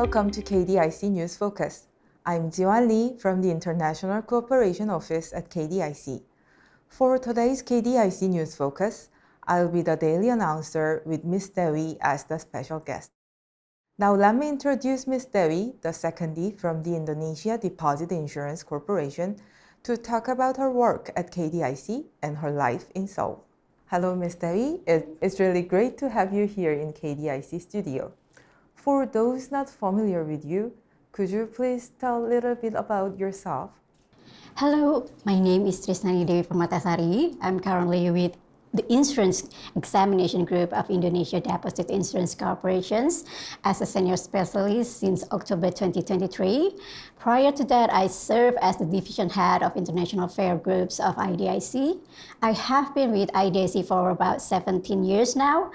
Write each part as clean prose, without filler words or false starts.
welcome to KDIC News Focus. I'm Jiwan Lee from the International Cooperation Office at KDIC. For today's KDIC News Focus, I'll be the daily announcer with Ms. Dewi as the special guest. Now let me introduce Ms. Dewi, the secondee from the Indonesia Deposit Insurance Corporation, to talk about her work at KDIC and her life in Seoul. Hello, Ms. Dewi. It's really great to have you here in KDIC studio. For those not familiar with you, could you please tell a little bit about yourself? Hello, my name is Trisnani Dewi Permata Sari. I'm currently with the Insurance Examination Group of Indonesia Deposit Insurance Corporation as a senior specialist since October 2023. Prior to that, I served as the division head of international fair groups of IDIC. I have been with IDIC for about 17 years now.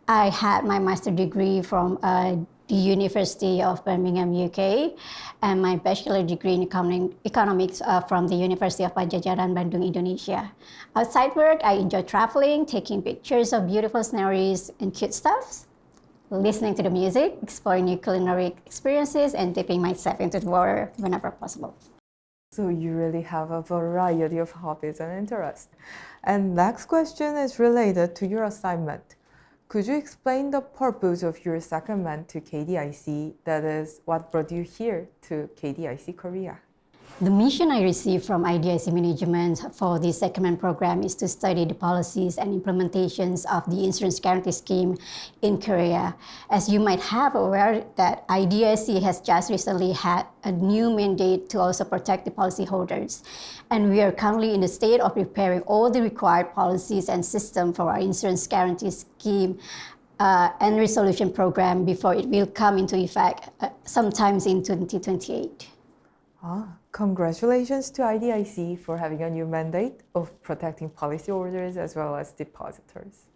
I had my master's degree from the University of Birmingham, UK, and my bachelor degree in economics from the University of Pajajaran, Bandung, Indonesia. Outside work, I enjoy traveling, taking pictures of beautiful sceneries and cute stuff, listening to the music, exploring new culinary experiences, and dipping myself into the water whenever possible. So you really have a variety of hobbies and interests. And next question is related to your assignment. Could you explain the purpose of your secondment to KDIC, that is, what brought you here to KDIC Korea? The mission I received from IDIC management for the secondment program is to study the policies and implementations of the insurance guarantee scheme in Korea. As you might have aware that IDIC has just recently had a new mandate to also protect the policyholders. And we are currently in the state of preparing all the required policies and system for our insurance guarantee scheme and resolution program before it will come into effect sometimes in 2028. Congratulations to IDIC for having a new mandate of protecting policyholders as well as depositors.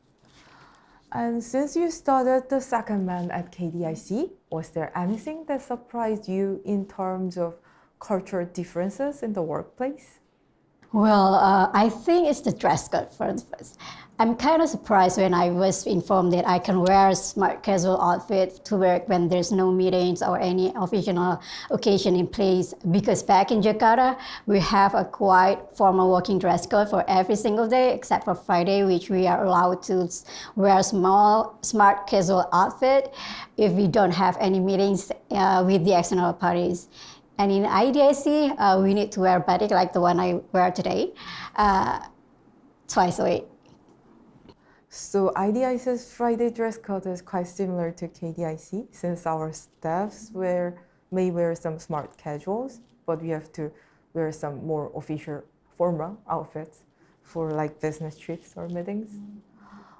And since you started the secondment at KDIC, was there anything that surprised you in terms of cultural differences in the workplace? Well, I think it's the dress code first. I'm kind of surprised when I was informed that I can wear a smart casual outfit to work when there's no meetings or any official occasion in place, because back in Jakarta, we have a quite formal working dress code for every single day except for Friday, which we are allowed to wear small smart casual outfit if we don't have any meetings with the external parties. And in IDIC, we need to wear batik like the one I wear today, twice a week. So IDIC's Friday dress code is quite similar to KDIC, since our staffs may wear some smart casuals, but we have to wear some more official formal outfits for like business trips or meetings.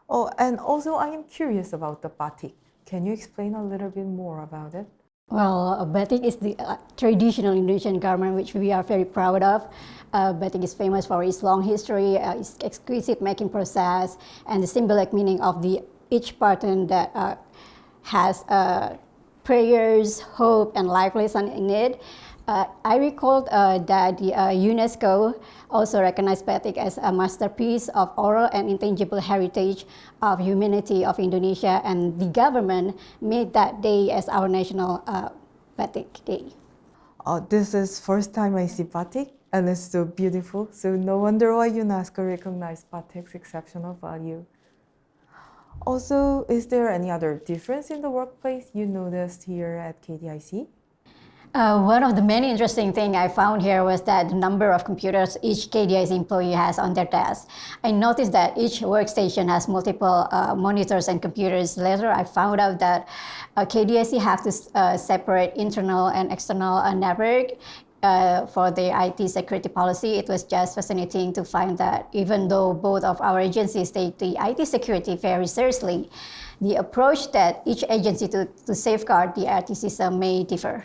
Oh, and also I am curious about the batik. Can you explain a little bit more about it? Well, batik is the traditional Indonesian garment which we are very proud of. Batik is famous for its long history, its exquisite making process, and the symbolic meaning of each pattern that has prayers, hope, and life lesson in it. I recalled that the UNESCO also recognized batik as a masterpiece of oral and intangible heritage of humanity of Indonesia, and the government made that day as our national batik day. This is first time I see batik, and it's so beautiful. So no wonder why UNESCO recognized batik's exceptional value. Also, is there any other difference in the workplace you noticed here at KDIC? One of the many interesting things I found here was that the number of computers each KDIC employee has on their desk. I noticed that each workstation has multiple monitors and computers. Later, I found out that KDIC have to separate internal and external network for the IT security policy. It was just fascinating to find that even though both of our agencies take the IT security very seriously, the approach that each agency to safeguard the IT system may differ.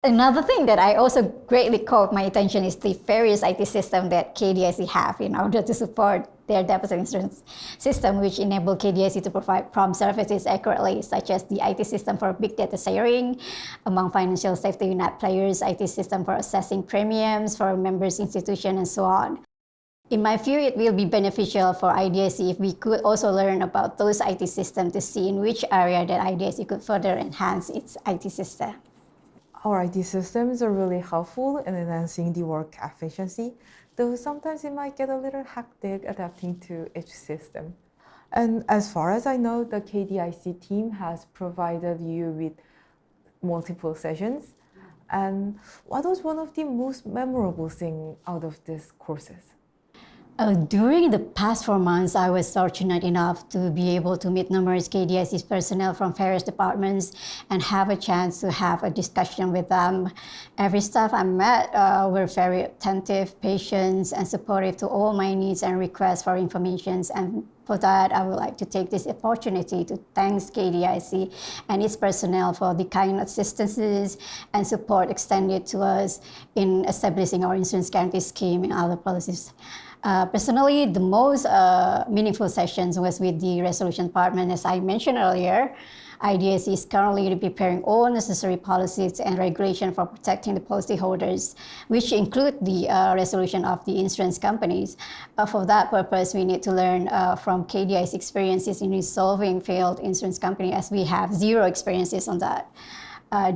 Another thing that I also greatly caught my attention is the various IT systems that KDIC have in order to support their deposit insurance system, which enable KDIC to provide prompt services accurately, such as the IT system for big data sharing among financial safety net players, IT system for assessing premiums for members' institutions, and so on. In my view, it will be beneficial for IDIC if we could also learn about those IT systems to see in which area that IDIC could further enhance its IT system. Our IT systems are really helpful in enhancing the work efficiency, though sometimes it might get a little hectic adapting to each system. And as far as I know, the KDIC team has provided you with multiple sessions. And what was one of the most memorable thing out of these courses? During the past 4 months, I was fortunate enough to be able to meet numerous KDIC personnel from various departments and have a chance to have a discussion with them. Every staff I met were very attentive, patient, and supportive to all my needs and requests for information. And for that, I would like to take this opportunity to thank KDIC and its personnel for the kind assistances and support extended to us in establishing our insurance guarantee scheme and other policies. Personally, the most meaningful sessions was with the resolution department. As I mentioned earlier, IDIC is currently preparing all necessary policies and regulation for protecting the policyholders, which include the resolution of the insurance companies. For that purpose, we need to learn from KDI's experiences in resolving failed insurance company, as we have zero experiences on that.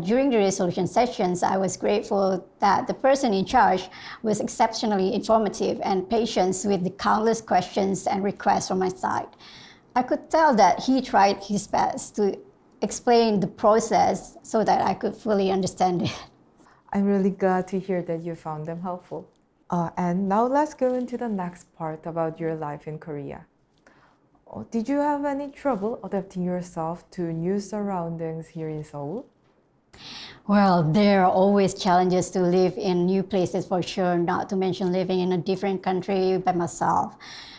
During the resolution sessions, I was grateful that the person in charge was exceptionally informative and patient with the countless questions and requests from my side. I could tell that he tried his best to explain the process so that I could fully understand it. I'm really glad to hear that you found them helpful. And now let's go into the next part about your life in Korea. Did you have any trouble adapting yourself to new surroundings here in Seoul? Well, there are always challenges to live in new places for sure, not to mention living in a different country by myself.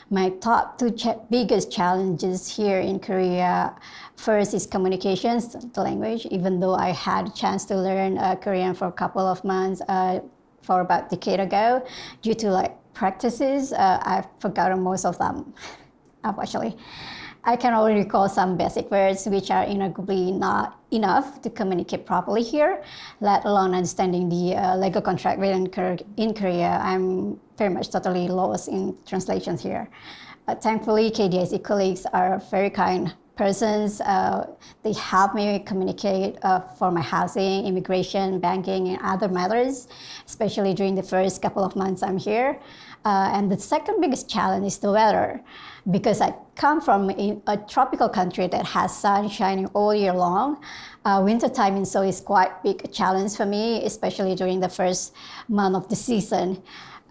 My top two biggest challenges here in Korea, first is communications, the language, even though I had a chance to learn Korean for a couple of months for about a decade ago. Due to practices, I've forgotten most of them, unfortunately. I can only recall some basic words which are arguably not enough to communicate properly here, let alone understanding the legal contract written in Korea. I'm very much totally lost in translations here. Thankfully, KDIC colleagues are very kind persons. They help me communicate for my housing, immigration, banking, and other matters, especially during the first couple of months I'm here. And the second biggest challenge is the weather, because I come from a tropical country that has sun shining all year long. Wintertime in Seoul is quite a big challenge for me, especially during the first month of the season.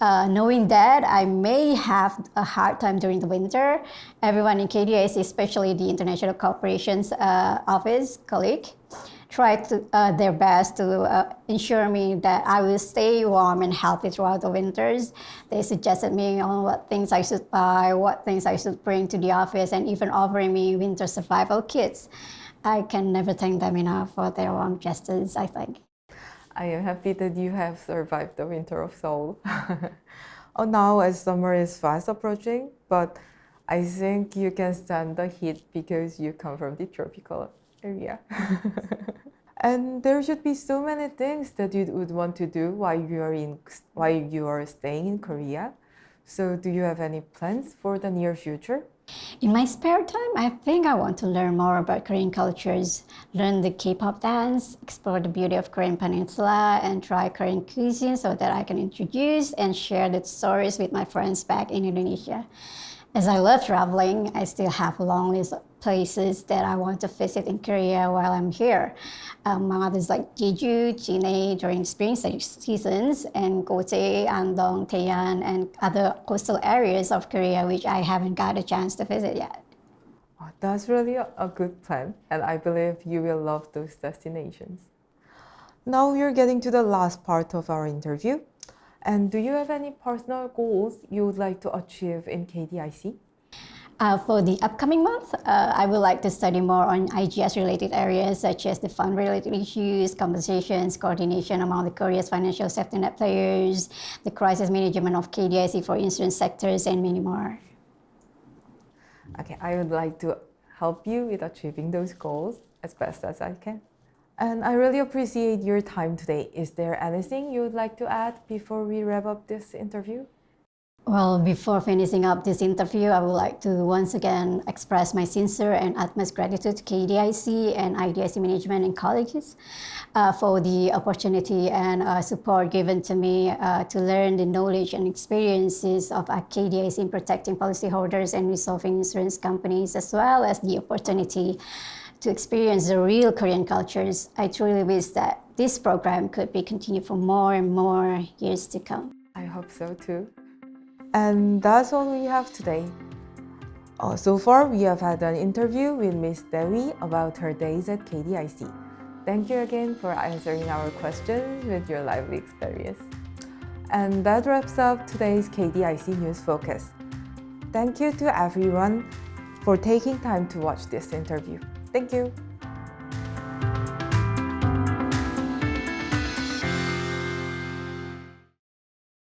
Knowing that I may have a hard time during the winter, everyone in KDIC, especially the International Corporation's office colleague, tried their best to ensure me that I will stay warm and healthy throughout the winters. They suggested me on what things I should buy, what things I should bring to the office, and even offering me winter survival kits. I can never thank them enough for their warm gestures, I think. I am happy that you have survived the winter of Seoul. Now, as summer is fast approaching, but I think you can stand the heat because you come from the tropical area. And there should be so many things that you would want to do while you are staying in Korea. So, do you have any plans for the near future? In my spare time, I think I want to learn more about Korean cultures, learn the K-pop dance, explore the beauty of Korean Peninsula, and try Korean cuisine so that I can introduce and share the stories with my friends back in Indonesia. As I love traveling, I still have a long list of places that I want to visit in Korea while I'm here. Among others like Jeju, Jinhae during spring seasons, and Goche, Andong, Taeyan, and other coastal areas of Korea which I haven't got a chance to visit yet. That's really a good plan, and I believe you will love those destinations. Now we're getting to the last part of our interview. And do you have any personal goals you would like to achieve in KDIC? For the upcoming month, I would like to study more on IGS-related areas such as the fund-related issues, compensations, coordination among the Korea's financial safety net players, the crisis management of KDIC for insurance sectors, and many more. Okay, I would like to help you with achieving those goals as best as I can. And I really appreciate your time today. Is there anything you would like to add before we wrap up this interview? Well, before finishing up this interview, I would like to once again express my sincere and utmost gratitude to KDIC and IDIC management and colleagues for the opportunity and support given to me to learn the knowledge and experiences of KDIC in protecting policyholders and resolving insurance companies, as well as the opportunity to experience the real Korean cultures. I truly wish that this program could be continued for more and more years to come. I hope so too. And that's all we have today. So far, we have had an interview with Ms. Dewi about her days at KDIC. Thank you again for answering our questions with your lively experience. And that wraps up today's KDIC News Focus. Thank you to everyone for taking time to watch this interview. Thank you.